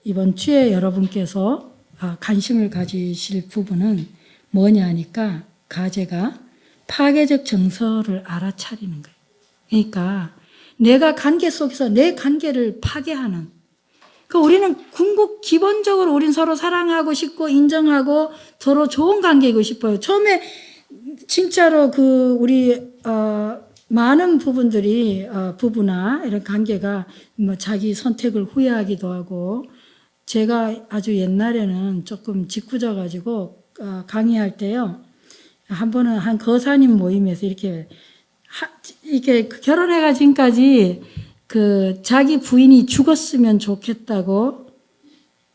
이번 주에 여러분께서 관심을 가지실 부분은 뭐냐 하니까 가제가 파괴적 정서를 알아차리는 거예요. 그러니까 내가 관계 속에서 내 관계를 파괴하는, 그 우리는 기본적으로 우린 서로 사랑하고 싶고 인정하고 서로 좋은 관계이고 싶어요. 처음에 진짜로 우리 많은 부분들이 부부나 이런 관계가 뭐 자기 선택을 후회하기도 하고, 제가 아주 옛날에는 조금 짓궂어 가지고 강의할 때요, 한 번은 한 거사님 모임에서 이렇게 결혼해가 지금까지 자기 부인이 죽었으면 좋겠다고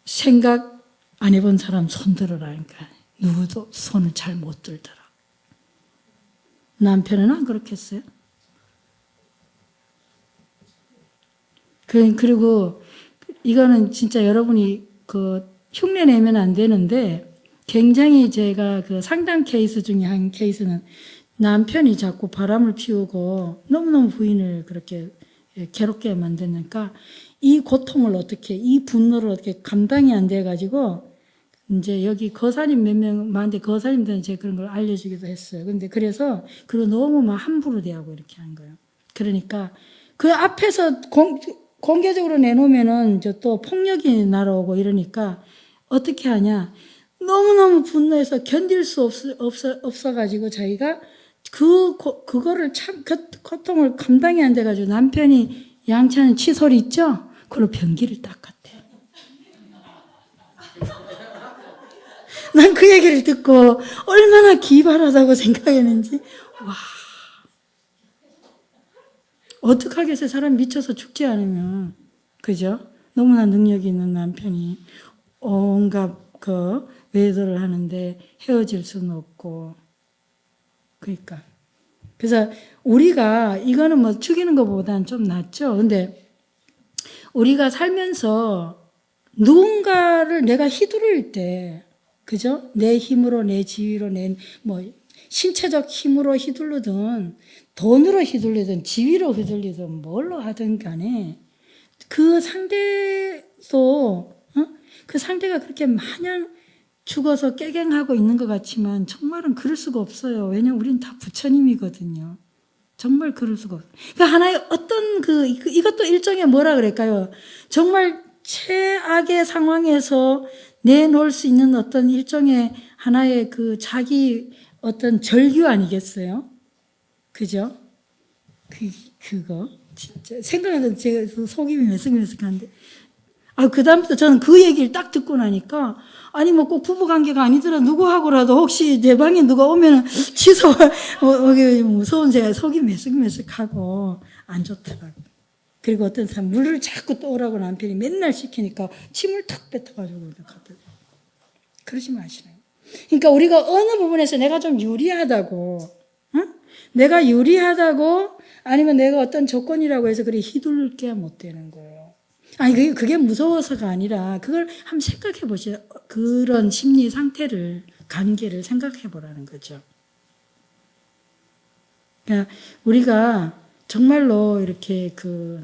생각 안 해본 사람 손 들어라니까 누구도 손을 잘 못 들더라. 남편은 안 그렇겠어요? 그리고 이거는 진짜 여러분이 흉내 내면 안 되는데, 굉장히 제가 상담 케이스 중에 한 케이스는 남편이 자꾸 바람을 피우고 너무너무 부인을 그렇게 괴롭게 만드니까 이 고통을 어떻게, 이 분노를 어떻게 감당이 안 돼가지고 이제 여기 거사님 몇 명 많은데 거사님들은 제가 그런 걸 알려주기도 했어요. 근데 그래서 너무 막 함부로 대하고 이렇게 한 거예요. 그러니까 그 앞에서 공개적으로 내놓으면은 또 폭력이 날아오고 이러니까 어떻게 하냐. 너무너무 분노해서 견딜 수 없어가지고 자기가 그거를 참, 고통을 감당이 안 돼가지고 남편이 양치하는 칫솔 있죠? 그걸로 변기를 닦았대. 난 그 얘기를 듣고 얼마나 기발하다고 생각했는지, 와. 어떡하겠어요? 사람 미쳐서 죽지 않으면. 그죠? 너무나 능력이 있는 남편이 온갖 외도를 하는데 헤어질 수는 없고. 그러니까. 그래서 우리가, 이거는 뭐 죽이는 것보다는 좀 낫죠. 근데 우리가 살면서 누군가를 내가 휘두를 때, 그죠? 내 힘으로, 내 지위로, 신체적 힘으로 휘둘르든, 돈으로 휘둘리든, 지위로 휘둘리든, 뭘로 하든 간에, 그 상대도, 그 상대가 그렇게 마냥 죽어서 깨갱하고 있는 것 같지만, 정말은 그럴 수가 없어요. 왜냐면 우린 다 부처님이거든요. 정말 그럴 수가 없어요. 그러니까 하나의 이것도 일종의 뭐라 그럴까요? 정말 최악의 상황에서 내놓을 수 있는 어떤 일종의 하나의 자기 어떤 절규 아니겠어요? 그죠? 그거 진짜 생각해도 제가 속이 메석메석한데, 그다음부터 저는 그 얘기를 딱 듣고 나니까, 아니 뭐 꼭 부부 관계가 아니더라 누구하고라도 혹시 내 방에 누가 오면은 취소 무서운 제가 속이 메석메석하고 안 좋더라고. 그리고 어떤 사람 물을 자꾸 떠오라고 남편이 맨날 시키니까 침을 탁 뱉어가지고 갔더니, 그러지 마시네요. 그러니까 우리가 어느 부분에서 내가 좀 유리하다고, 응? 내가 유리하다고 아니면 내가 어떤 조건이라고 해서 그래 휘둘릴 게 못 되는 거예요. 아니 그게 무서워서가 아니라 그걸 한번 생각해 보시죠. 그런 심리 상태를, 관계를 생각해 보라는 거죠. 그러니까 우리가 정말로 이렇게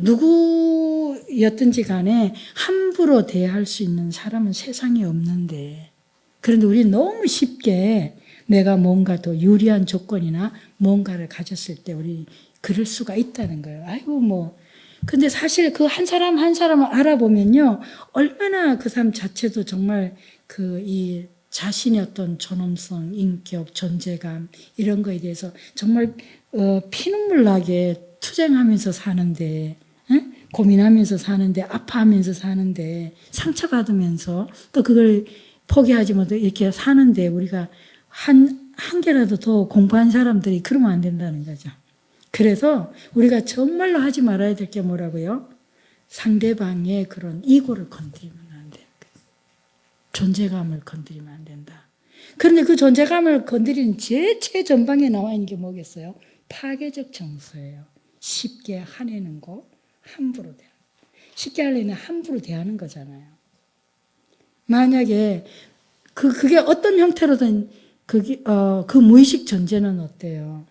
누구였든지 간에 함부로 대할 수 있는 사람은 세상에 없는데, 그런데 우리는 너무 쉽게 내가 뭔가 더 유리한 조건이나 뭔가를 가졌을 때 우리 그럴 수가 있다는 거예요. 근데 사실 그 한 사람 한 사람을 알아보면요, 얼마나 그 사람 자체도 정말 이 자신의 어떤 존엄성, 인격, 존재감 이런 거에 대해서 정말 피눈물 나게 투쟁하면서 사는데, 고민하면서 사는데, 아파하면서 사는데, 상처받으면서 또 그걸 포기하지 못하고 이렇게 사는데, 우리가 한 개라도 더 공부한 사람들이 그러면 안 된다는 거죠. 그래서 우리가 정말로 하지 말아야 될 게 뭐라고요? 상대방의 그런 이고를 건드리면 안 돼요. 존재감을 건드리면 안 된다. 그런데 그 존재감을 건드리는 제일 최전방에 나와 있는 게 뭐겠어요? 파괴적 정서예요. 쉽게 화내는 거, 함부로 대하는 거. 쉽게 하려면 함부로 대하는 거잖아요. 만약에 그게 어떤 형태로든 그 무의식 존재는 어때요?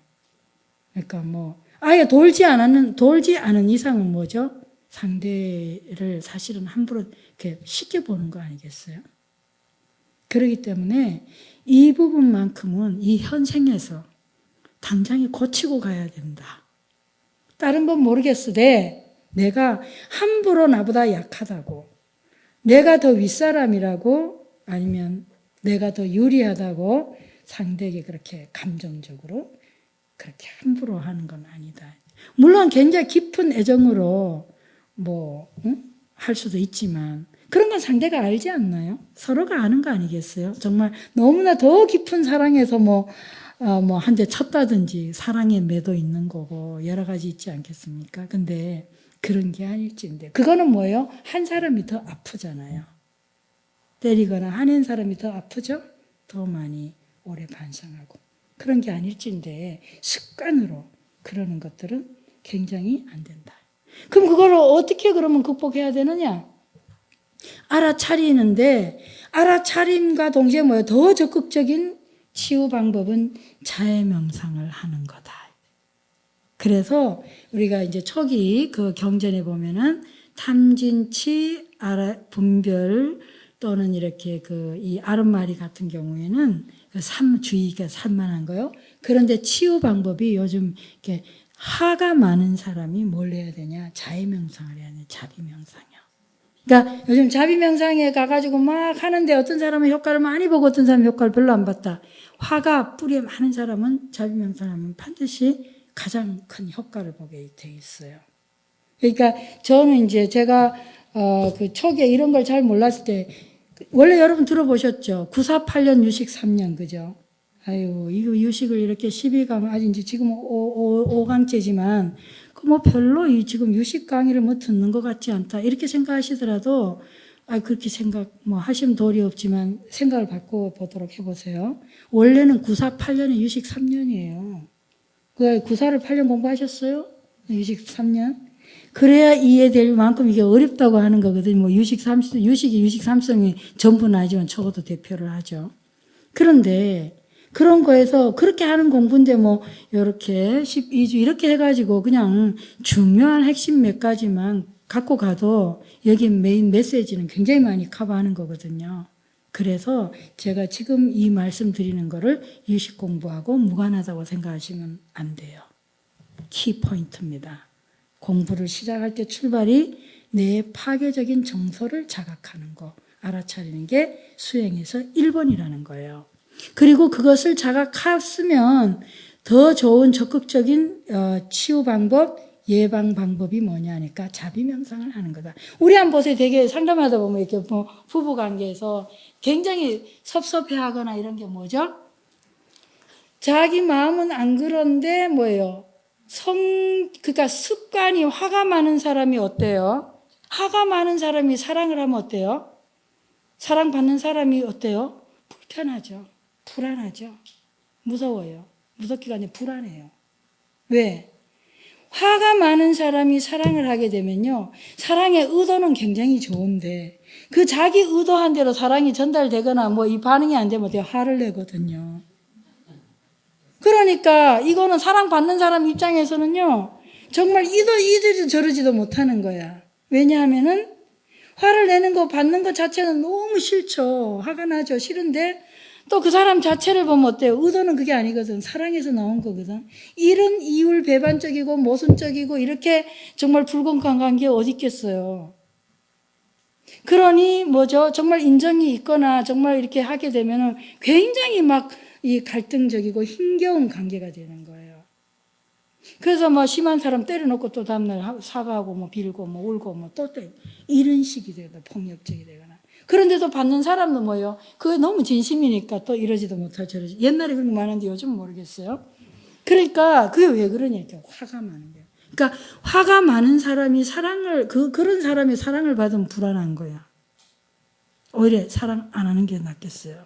그러니까 아예 돌지 않은 이상은 뭐죠? 상대를 사실은 함부로 이렇게 쉽게 보는 거 아니겠어요? 그렇기 때문에 이 부분만큼은 이 현생에서 당장에 고치고 가야 된다. 다른 건 모르겠어. 내가 함부로 나보다 약하다고, 내가 더 윗사람이라고, 아니면 내가 더 유리하다고 상대에게 그렇게 감정적으로 그렇게 함부로 하는 건 아니다. 물론 굉장히 깊은 애정으로 할 수도 있지만 그런 건 상대가 알지 않나요? 서로가 아는 거 아니겠어요? 정말 너무나 더 깊은 사랑에서 한 대 쳤다든지 사랑에 매도 있는 거고 여러 가지 있지 않겠습니까? 근데 그런 게 아닐진데 그거는 뭐예요? 한 사람이 더 아프잖아요. 때리거나 하는 사람이 더 아프죠? 더 많이 오래 반성하고 그런 게 아닐진데 습관으로 그러는 것들은 굉장히 안 된다. 그럼 그걸 어떻게 그러면 극복해야 되느냐? 알아차리는데 알아차림과 동시에 뭐예요? 더 적극적인 치유 방법은 자해 명상을 하는 거다. 그래서 우리가 이제 초기 그 경전에 보면은 탐진치 분별 또는 이렇게 이 아름마리 같은 경우에는 주의가 산만한 거요. 그런데 치유 방법이 요즘 이렇게 화가 많은 사람이 뭘 해야 되냐? 자해 명상을 해야 되냐? 자비 명상이요. 그러니까 요즘 자비 명상에 가가지고 막 하는데 어떤 사람은 효과를 많이 보고 어떤 사람은 효과를 별로 안 봤다. 화가 뿌리에 많은 사람은 자비 명상하면 반드시 가장 큰 효과를 보게 돼 있어요. 그러니까 저는 이제 제가 그 초기에 이런 걸 잘 몰랐을 때 원래 여러분 들어보셨죠? 948년 유식 3년 그죠? 아유 이거 유식을 이렇게 12강 아직 이제 지금 5강째지만 별로 지금 유식 강의를 듣는 것 같지 않다 이렇게 생각하시더라도 그렇게 생각 하시면 도리 없지만 생각을 바꿔 보도록 해보세요. 원래는 948년에 유식 3년이에요. 그 9사를 8년 공부하셨어요? 유식 3년? 그래야 이해될 만큼 이게 어렵다고 하는 거거든요. 유식이 유식 삼성이 전부는 아니지만 적어도 대표를 하죠. 그런데 그런 거에서 그렇게 하는 공부인데 이렇게 12주 이렇게 해가지고 그냥 중요한 핵심 몇 가지만 갖고 가도 여기 메인 메시지는 굉장히 많이 커버하는 거거든요. 그래서 제가 지금 이 말씀 드리는 거를 유식 공부하고 무관하다고 생각하시면 안 돼요. 키포인트입니다. 공부를 시작할 때 출발이 내 파괴적인 정서를 자각하는 거, 알아차리는 게 수행에서 1번이라는 거예요. 그리고 그것을 자각했으면 더 좋은 적극적인 치유 방법, 예방 방법이 뭐냐니까 자비 명상을 하는 거다. 우리 한번 보세요. 되게 상담하다 보면 이렇게 부부 관계에서 굉장히 섭섭해하거나 이런 게 뭐죠? 자기 마음은 안 그런데 뭐예요? 그러니까 습관이 화가 많은 사람이 어때요? 화가 많은 사람이 사랑을 하면 어때요? 사랑받는 사람이 어때요? 불편하죠. 불안하죠. 무서워요. 무섭기가 아니라 불안해요. 왜? 화가 많은 사람이 사랑을 하게 되면요. 사랑의 의도는 굉장히 좋은데 그 자기 의도한 대로 사랑이 전달되거나 이 반응이 안 되면 화를 내거든요. 그러니까 이거는 사랑받는 사람 입장에서는요. 정말 이들이 저러지도 못하는 거야. 왜냐하면은 화를 내는 거 받는 것 자체는 너무 싫죠. 화가 나죠. 싫은데 또 그 사람 자체를 보면 어때요? 의도는 그게 아니거든. 사랑에서 나온 거거든. 이런 이율배반적이고 모순적이고 이렇게 정말 불공평한 관계 어디 있겠어요. 그러니 정말 인정이 있거나 정말 이렇게 하게 되면은 굉장히 이 갈등적이고 힘겨운 관계가 되는 거예요. 그래서 심한 사람 때려놓고 또 다음날 사과하고 빌고 울고 또 이런 식이 되거나 폭력적이 되거나. 그런데도 받는 사람도 뭐예요? 그게 너무 진심이니까 또 이러지도 못하고 저러지. 옛날에 그런 게 많은데 요즘 모르겠어요. 그러니까 그게 왜 그러냐니까 화가 많은 거예요. 그러니까 화가 많은 사람이 그런 사람이 사랑을 받으면 불안한 거야. 오히려 사랑 안 하는 게 낫겠어요.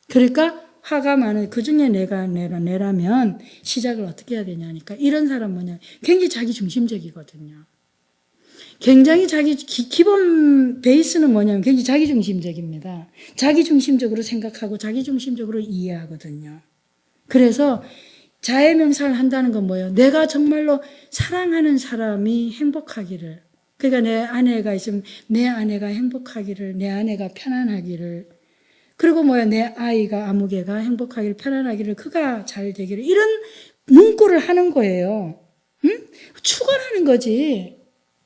그러니까 화가 많은 그중에 내라면 시작을 어떻게 해야 되냐니까 이런 사람 굉장히 자기중심적이거든요. 굉장히 기본 베이스는 뭐냐면 굉장히 자기중심적입니다. 자기중심적으로 생각하고 자기중심적으로 이해하거든요. 그래서 자해 명상을 한다는 건 뭐예요? 내가 정말로 사랑하는 사람이 행복하기를. 그러니까 내 아내가 있으면 내 아내가 행복하기를, 내 아내가 편안하기를. 그리고 뭐야, 내 아이가 아무개가 행복하기를, 편안하기를, 그가 잘 되기를. 이런 문구를 하는 거예요. 응? 축원하는 거지.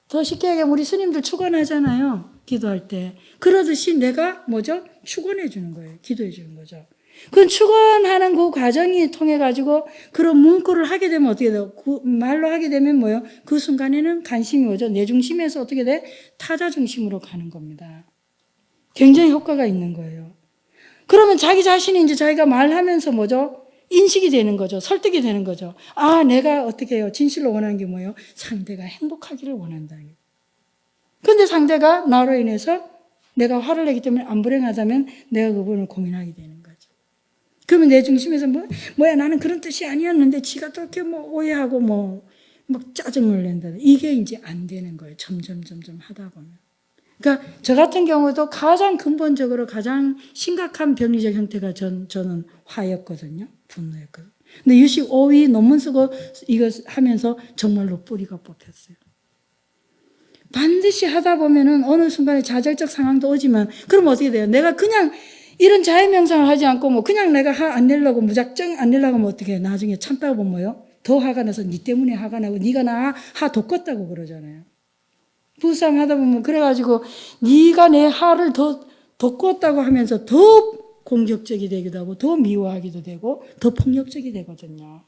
더 쉽게 얘기하면 우리 스님들 축원하잖아요. 기도할 때. 그러듯이 내가 뭐죠? 축원해 주는 거예요. 기도해 주는 거죠. 그 축원하는 그 과정이 통해 가지고 그런 문구를 하게 되면 어떻게 돼요? 말로 하게 되면 뭐요? 그 순간에는 관심이 오죠. 내 중심에서 어떻게 돼? 타자 중심으로 가는 겁니다. 굉장히 효과가 있는 거예요. 그러면 자기 자신이 이제 자기가 말하면서 뭐죠? 인식이 되는 거죠. 설득이 되는 거죠. 아, 내가 어떻게 해요? 진실로 원하는 게 뭐예요? 상대가 행복하기를 원한다는 거예요. 그런데 상대가 나로 인해서 내가 화를 내기 때문에 안 불행하다면 내가 그분을 고민하게 되는 거죠. 그러면 내 중심에서 뭐야, 나는 그런 뜻이 아니었는데 지가 또 이렇게 오해하고 막 짜증을 낸다. 이게 이제 안 되는 거예요. 점점 하다 보면. 그러니까 저 같은 경우도 가장 근본적으로 가장 심각한 병리적 형태가 저는 화였거든요. 분노였거든요. 근데 유식 5위 논문 쓰고 이거 하면서 정말로 뿌리가 뽑혔어요. 반드시 하다 보면은 어느 순간에 좌절적 상황도 오지만 그럼 어떻게 돼요? 내가 그냥 이런 자해 명상을 하지 않고 그냥 내가 화 안 내려고 무작정 안 내려고 하면 어떻게 해요? 나중에 참다가 보면 뭐요? 더 화가 나서 니 때문에 화가 나고 니가 나 화 돋궜다고 그러잖아요. 부부싸움 하다 보면 그래가지고 네가 내 화를 더 돋궜다고 하면서 더 공격적이 되기도 하고 더 미워하기도 되고 더 폭력적이 되거든요.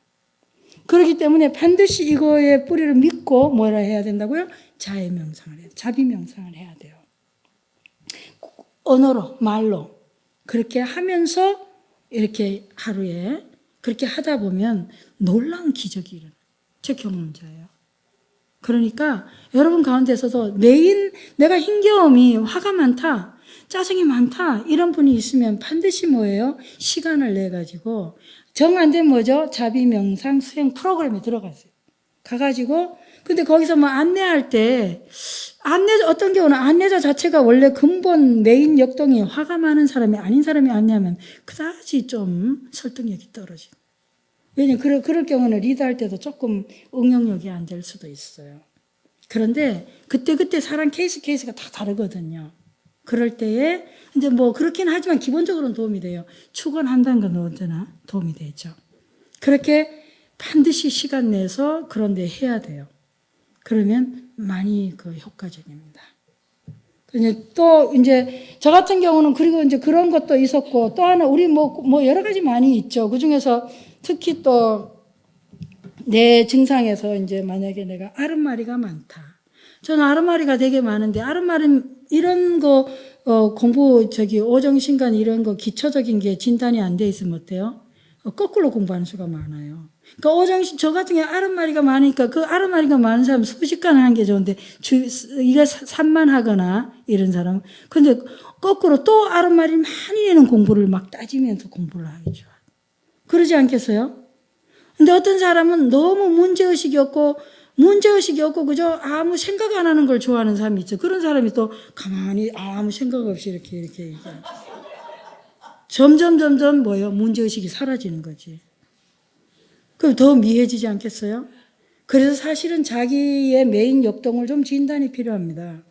그렇기 때문에 반드시 이거의 뿌리를 믿고 뭐라 해야 된다고요? 자해 명상을 해요. 자비 명상을 해야 돼요. 언어로, 말로 그렇게 하면서 이렇게 하루에 그렇게 하다 보면 놀라운 기적이 일어나요. 제 경험자예요. 그러니까 여러분 가운데서도 내가 힘겨움이 화가 많다, 짜증이 많다 이런 분이 있으면 반드시 뭐예요? 시간을 내가지고 정 안 되면 뭐죠? 자비 명상 수행 프로그램에 들어가세요. 가가지고 근데 거기서 안내할 때 어떤 경우는 안내자 자체가 원래 근본 메인 역동이 화가 많은 사람이 아닌 사람이 안내하면 그다지 좀 설득력이 떨어지고. 왜냐면 그럴 경우는 리드할 때도 조금 응용력이 안 될 수도 있어요. 그런데 그때 사람 케이스가 다 다르거든요. 그럴 때에 이제 그렇긴 하지만 기본적으로는 도움이 돼요. 축원한다는 건 언제나 도움이 되죠. 그렇게 반드시 시간 내서 그런데 해야 돼요. 그러면 많이 효과적입니다. 또 이제 저 같은 경우는 그리고 이제 그런 것도 있었고 또 하나 우리 여러 가지 많이 있죠. 그 중에서 특히 또 내 증상에서 이제 만약에 내가 아른마리가 많다. 저는 아른마리가 되게 많은데 아른마리 이런 거 공부 오정신간 이런 거 기초적인 게 진단이 안 돼 있으면 어때요? 거꾸로 공부하는 수가 많아요. 그러니까 오정신 저 같은 경우 아른마리가 많으니까 그 아른마리가 많은 사람 수십간 하는 게 좋은데 이거 산만하거나 이런 사람 근데 거꾸로 또 아른마리 많이 내는 공부를 막 따지면서 공부를 하기 좋아요. 그러지 않겠어요? 근데 어떤 사람은 너무 문제의식이 없고 그저 아무 생각 안 하는 걸 좋아하는 사람이 있죠. 그런 사람이 또 가만히 아무 생각 없이 이렇게 얘기하죠. 점점 문제의식이 사라지는 거지. 그럼 더 미해지지 않겠어요? 그래서 사실은 자기의 메인 역동을 좀 진단이 필요합니다.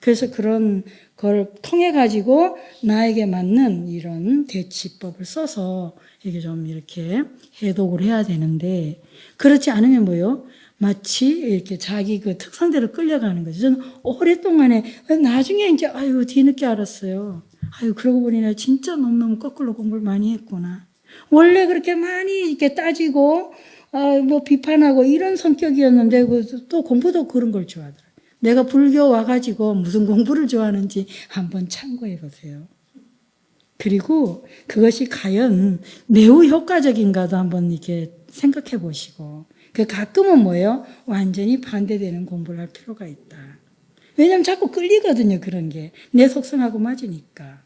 그래서 그런 걸 통해 가지고 나에게 맞는 이런 대치법을 써서 이게 좀 이렇게 해독을 해야 되는데 그렇지 않으면 뭐요? 마치 이렇게 자기 그 특성대로 끌려가는 거죠. 저는 오랫동안에 나중에 이제 뒤늦게 알았어요. 그러고 보니 나 진짜 너무너무 거꾸로 공부를 많이 했구나. 원래 그렇게 많이 이렇게 따지고 비판하고 이런 성격이었는데 또 공부도 그런 걸 좋아하더라고요. 내가 불교 와가지고 무슨 공부를 좋아하는지 한번 참고해 보세요. 그리고 그것이 과연 매우 효과적인가도 한번 이렇게 생각해 보시고 가끔은 뭐예요? 완전히 반대되는 공부를 할 필요가 있다. 왜냐하면 자꾸 끌리거든요. 그런 게. 내 속성하고 맞으니까.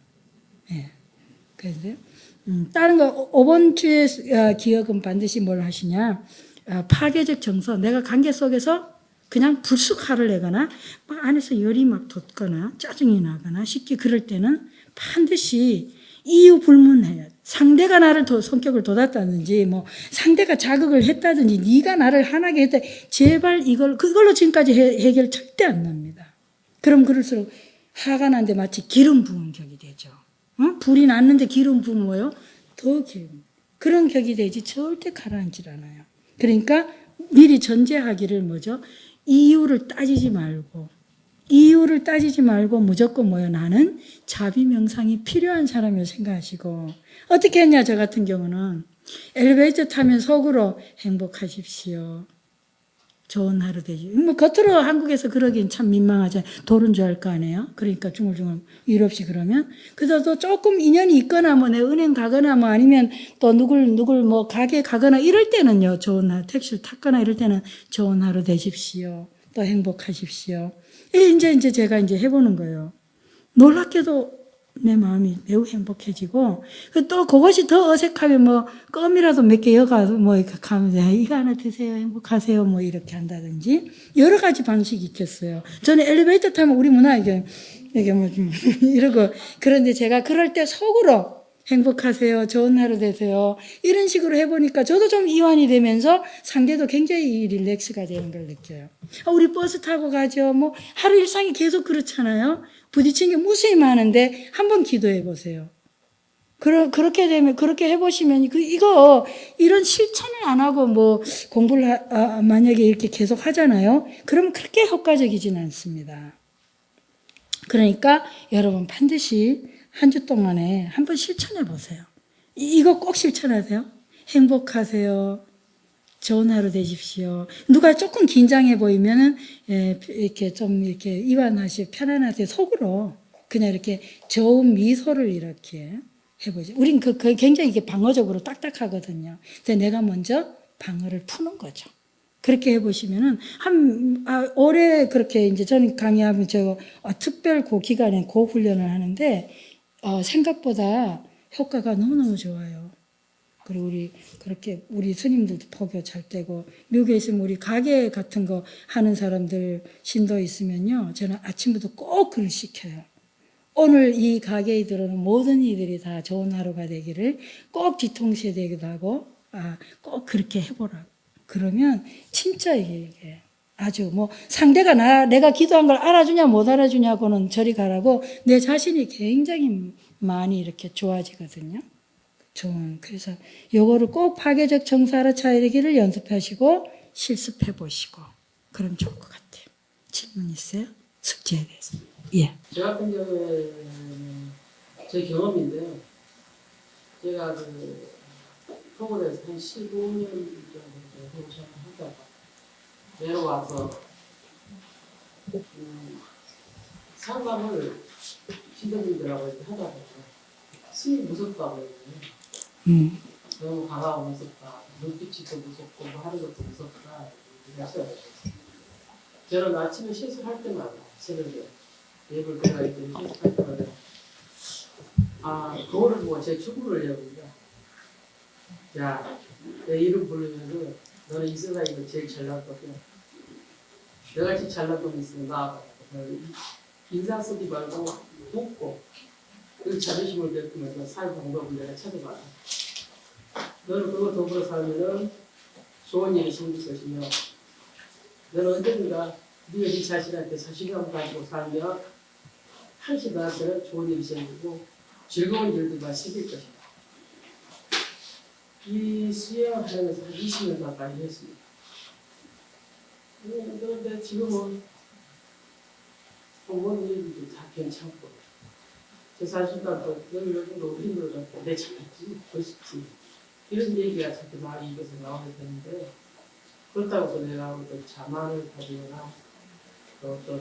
네. 그래서 다른 거 5번 주에 기억은 반드시 뭘 하시냐. 파괴적 정서. 내가 관계 속에서 그냥 불쑥 화를 내거나 막 안에서 열이 막 돋거나 짜증이 나거나 쉽게 그럴 때는 반드시 이유 불문해야 돼. 상대가 나를 성격을 돋았다든지 뭐 상대가 자극을 했다든지 네가 나를 화나게 했다. 제발 그걸로 지금까지 해결 절대 안 납니다. 그럼 그럴수록 화가 난데 마치 기름 부은 격이 되죠. 불이 났는데 기름 부으면 뭐요? 더 기름. 그런 격이 되지 절대 가라앉질 않아요. 그러니까 미리 전제하기를 뭐죠? 이유를 따지지 말고 무조건 뭐요? 나는 자비명상이 필요한 사람이라고 생각하시고 어떻게 했냐 저 같은 경우는 엘리베이터 타면 속으로 행복하십시오. 좋은 하루 되지. 뭐 겉으로 한국에서 그러긴 참 민망하잖아요. 도른 줄 알 거 아니에요. 그러니까 중얼중얼 일 없이 그러면 그래도 조금 인연이 있거나 뭐 내 은행 가거나 뭐 아니면 또 누굴 뭐 가게 가거나 이럴 때는요. 좋은 하루 택시를 탔거나 이럴 때는 좋은 하루 되십시오. 또 행복하십시오. 이제 제가 이제 해보는 거예요. 놀랍게도 내 마음이 매우 행복해지고 또 그것이 더 어색하면 뭐 껌이라도 몇 개 여가서 뭐 이렇게 가면서 이거 하나 드세요 행복하세요 뭐 이렇게 한다든지 여러 가지 방식이 있겠어요. 저는 엘리베이터 타면 우리 문화 이게 뭐 이러고 그런데 제가 그럴 때 속으로 행복하세요 좋은 하루 되세요 이런 식으로 해보니까 저도 좀 이완이 되면서 상대도 굉장히 릴렉스가 되는 걸 느껴요. 우리 버스 타고 가죠. 뭐 하루 일상이 계속 그렇잖아요. 부딪히는 게 무수히 많은데 한번 기도해 보세요. 그렇게 되면, 그렇게 해보시면, 이런 실천을 안 하고 뭐 공부를, 만약에 이렇게 계속 하잖아요. 그러면 그렇게 효과적이진 않습니다. 그러니까 여러분 반드시 한 주 동안에 한번 실천해 보세요. 이거 꼭 실천하세요. 행복하세요. 좋은 하루 되십시오. 누가 조금 긴장해 보이면은, 이렇게 좀 이렇게 이완하시고 편안하세요. 속으로 그냥 이렇게 좋은 미소를 이렇게 해보죠. 우린 굉장히 이게 방어적으로 딱딱하거든요. 근데 내가 먼저 방어를 푸는 거죠. 그렇게 해보시면은, 올해 그렇게 이제 저는 강의하면 특별 기간에 훈련을 하는데, 생각보다 효과가 너무너무 좋아요. 그리고 우리 스님들도 포교 잘 되고, 미국에 있으면 우리 가게 같은 거 하는 사람들 신도 있으면요, 저는 아침부터 꼭 글을 시켜요. 오늘 이 가게에 들어오는 모든 이들이 다 좋은 하루가 되기를 꼭 뒤통수에 대기도 하고, 꼭 그렇게 해보라고. 그러면 진짜 이게 아주 뭐 상대가 내가 기도한 걸 알아주냐 못 알아주냐고는 저리 가라고 내 자신이 굉장히 많이 이렇게 좋아지거든요. 그래서 요거를 꼭 파괴적 정서 알아차리기를 연습하시고 실습해 보시고 그럼 좋을 것 같아요. 질문 있어요? 숙제에 대해서. 예. 저 같은 경우에는 제 경험인데요. 제가 서울에서 한 15년 정도 공부를 하다가 내려와서 상담을 신도님들하고 이렇게 하다 보니까 스님이 무섭다고 해요. 너무 강하고 무섭다. 눈빛이 더 무섭고 뭐 하는 것도 무섭다. 이렇게 저는 아침에 실수할 때마다 새벽에 예불 때가 있더니 실수할 때마다 거울을 보고 제 축구를 해봅니다. 야, 내 이름 부르면은 너는 이 세상에서 제일 잘난 거야. 너같이 잘난 놈이 있으면 나와봐. 인상 쓰지 말고 웃고 그 자존심을 베푸면서 살 방법을 내가 찾아봐라. 너는 그거 더불어 살면은 좋은 일이 생길 것이며 너는 언젠가 네 자신한테 자신감 가지고 살면 항상 나한테는 좋은 일이 생기고 즐거운 일들만 생길 것이다. 이 수행을 하면서 한 20년 가까이 했습니다. 그런데 지금은 모든 일들이 다 괜찮고 제 자신감도 늘 요즘도 힘들었고 내 잘했지, 멋있지 이런 얘기가 자꾸 많이 입에서 나오게 되는데 그렇다고 내가 어떤 자만을 가지거나 어떤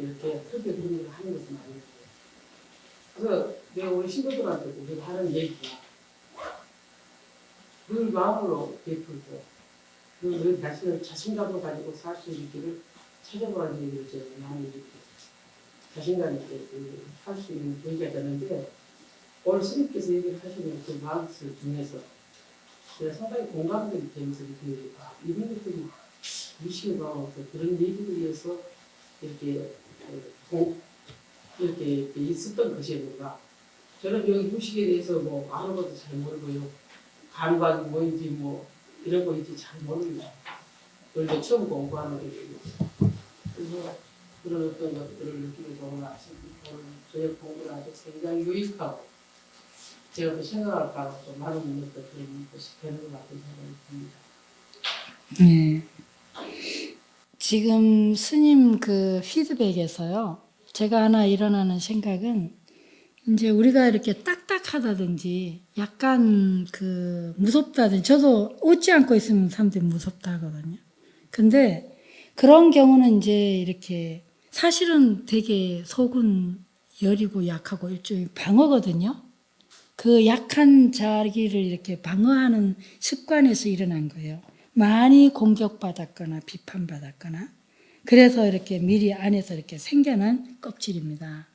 이렇게 크게 그런 일을 하는 것은 아니에요. 그래서 내가 우리 친구들한테도 우리가 하는 얘기가 늘 마음으로 베풀고 늘 자신을 자신감을 가지고 살 수 있기를 찾아보라는 얘기를 제가 많이 이렇게 자신감 있게 할 수 있는 얘기가 되는데 오늘 스님께서 얘기를 하시는 그 마음술 중에서 제가 상당히 공감되기 때문에 이런 것들이 미식을 봐서 그런 얘기를 위해서 이렇게 이렇게 있었던 것이었는가. 저는 여기 음식에 대해서 뭐 아무것도 잘 모르고요. 감각이 뭐인지 뭐 이런 거 있지 잘 모릅니다. 원래 처음 공부하는 거예요. 그래서 그런 어떤 것들을 느끼면서 오늘 아침 오늘 저녁 공부를 아주 굉장히 유익하고 제가 또 생각할까 또 많은 것들이 되는 것 같은 생각이 듭니다. 네. 지금 스님 그 피드백에서요. 제가 하나 일어나는 생각은 이제 우리가 이렇게 딱딱하다든지 약간 그 무섭다든지 저도 웃지 않고 있으면 사람들이 무섭다 하거든요. 근데 그런 경우는 이제 이렇게 사실은 되게 속은 여리고 약하고 일종의 방어거든요. 그 약한 자기를 이렇게 방어하는 습관에서 일어난 거예요. 많이 공격받았거나 비판받았거나 그래서 이렇게 미리 안에서 이렇게 생겨난 껍질입니다.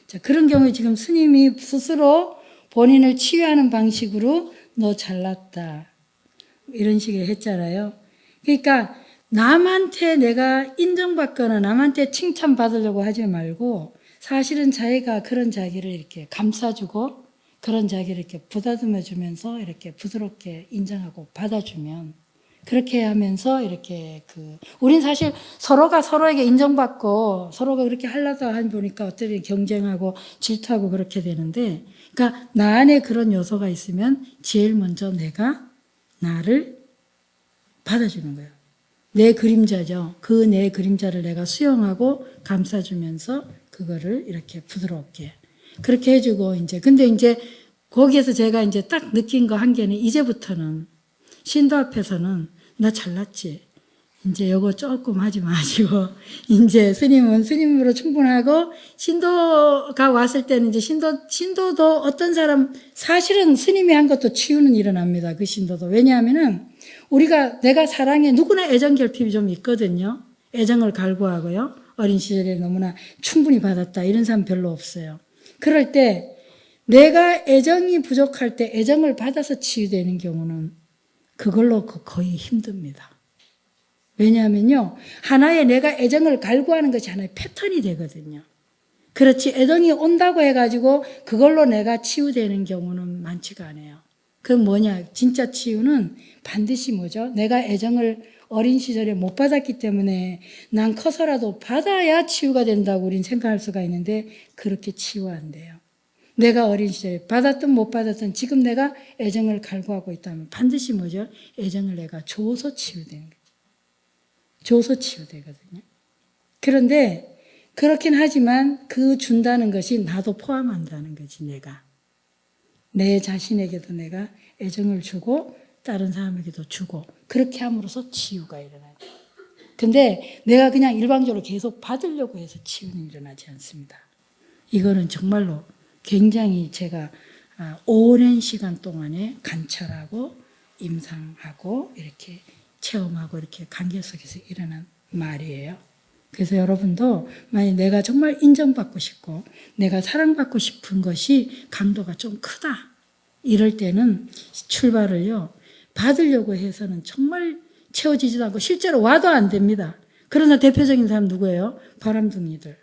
자, 그런 경우에 지금 스님이 스스로 본인을 치유하는 방식으로 너 잘났다 이런 식으로 했잖아요. 그러니까 남한테 내가 인정받거나 남한테 칭찬받으려고 하지 말고 사실은 자기가 그런 자기를 이렇게 감싸주고 그런 자기를 이렇게 보다듬어 주면서 이렇게 부드럽게 인정하고 받아주면 그렇게 하면서 이렇게 우린 사실 서로가 서로에게 인정받고 서로가 그렇게 하려다 보니까 어떻게 경쟁하고 질투하고 그렇게 되는데 그러니까 나 안에 그런 요소가 있으면 제일 먼저 내가 나를 받아주는 거예요. 내 그림자죠. 그 내 그림자를 내가 수용하고 감싸주면서 그거를 이렇게 부드럽게 그렇게 해주고 근데 이제 거기에서 제가 이제 딱 느낀 거 한 개는 이제부터는 신도 앞에서는 나 잘났지. 이제 요거 조금 하지 마시고 이제 스님은 스님으로 충분하고 신도가 왔을 때는 이제 신도도 어떤 사람 사실은 스님이 한 것도 치유는 일어납니다. 그 신도도 왜냐하면은 내가 사랑에 누구나 애정 결핍이 좀 있거든요. 애정을 갈구하고요. 어린 시절에 너무나 충분히 받았다 이런 사람 별로 없어요. 그럴 때 내가 애정이 부족할 때 애정을 받아서 치유되는 경우는 그걸로 거의 힘듭니다. 왜냐하면요. 하나의 내가 애정을 갈구하는 것이 하나의 패턴이 되거든요. 그렇지 애정이 온다고 해가지고 그걸로 내가 치유되는 경우는 많지가 않아요. 그건 뭐냐. 진짜 치유는 반드시 뭐죠. 내가 애정을 어린 시절에 못 받았기 때문에 난 커서라도 받아야 치유가 된다고 우린 생각할 수가 있는데 그렇게 치유 안 돼요. 내가 어린 시절에 받았든 못 받았든 지금 내가 애정을 갈구하고 있다면 반드시 뭐죠? 애정을 내가 줘서 치유되는 거예요. 줘서 치유되거든요. 그런데 그렇긴 하지만 그 준다는 것이 나도 포함한다는 거지 내가. 내 자신에게도 내가 애정을 주고 다른 사람에게도 주고 그렇게 함으로써 치유가 일어나죠. 근데 내가 그냥 일방적으로 계속 받으려고 해서 치유는 일어나지 않습니다. 이거는 정말로 굉장히 제가 오랜 시간 동안에 관찰하고 임상하고 이렇게 체험하고 이렇게 관계 속에서 일어난 말이에요. 그래서 여러분도 만약 내가 정말 인정받고 싶고 내가 사랑받고 싶은 것이 강도가 좀 크다. 이럴 때는 출발을요. 받으려고 해서는 정말 채워지지도 않고 실제로 와도 안 됩니다. 그러나 대표적인 사람 누구예요? 바람둥이들.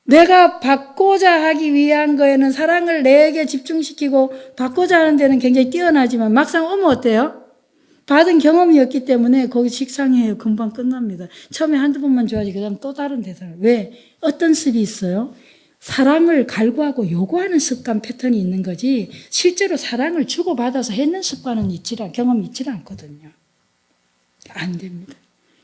내가 받고자 하기 위한 거에는 사랑을 내게 집중시키고 받고자 하는 데는 굉장히 뛰어나지만 막상 오면 어때요? 받은 경험이 없기 때문에 거기 식상해요. 금방 끝납니다. 처음에 한두 번만 좋아하지 그 다음 또 다른 대상을. 왜? 어떤 습이 있어요? 사랑을 갈구하고 요구하는 습관 패턴이 있는 거지 실제로 사랑을 주고받아서 했는 습관은 경험이 있질 않거든요. 안 됩니다.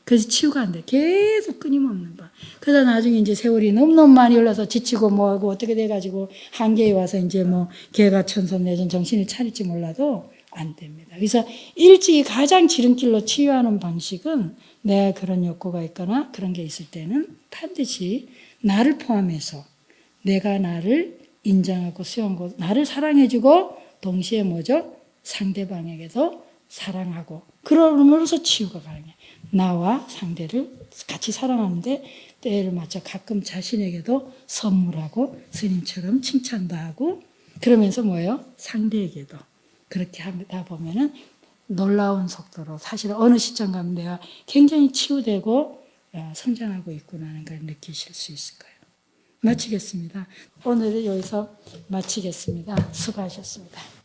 그래서 치유가 안 돼. 계속 끊임없는 바. 그러다 나중에 이제 세월이 너무너무 많이 흘러서 지치고 뭐하고 어떻게 돼가지고 한계에 와서 이제 뭐 개가천선 내전 정신을 차릴지 몰라도 안 됩니다. 그래서 일찍이 가장 지름길로 치유하는 방식은 내가 그런 욕구가 있거나 그런 게 있을 때는 반드시 나를 포함해서 내가 나를 인정하고 수용하고 나를 사랑해주고 동시에 뭐죠? 상대방에게도 사랑하고 그러므로서 치유가 가능해요. 나와 상대를 같이 사랑하는데 때를 맞춰 가끔 자신에게도 선물하고 스님처럼 칭찬도 하고 그러면서 뭐예요? 상대에게도 그렇게 하다 보면은 놀라운 속도로 사실 어느 시점 가면 내가 굉장히 치유되고 성장하고 있구나 하는 걸 느끼실 수 있을 거예요. 마치겠습니다. 오늘은 여기서 마치겠습니다. 수고하셨습니다.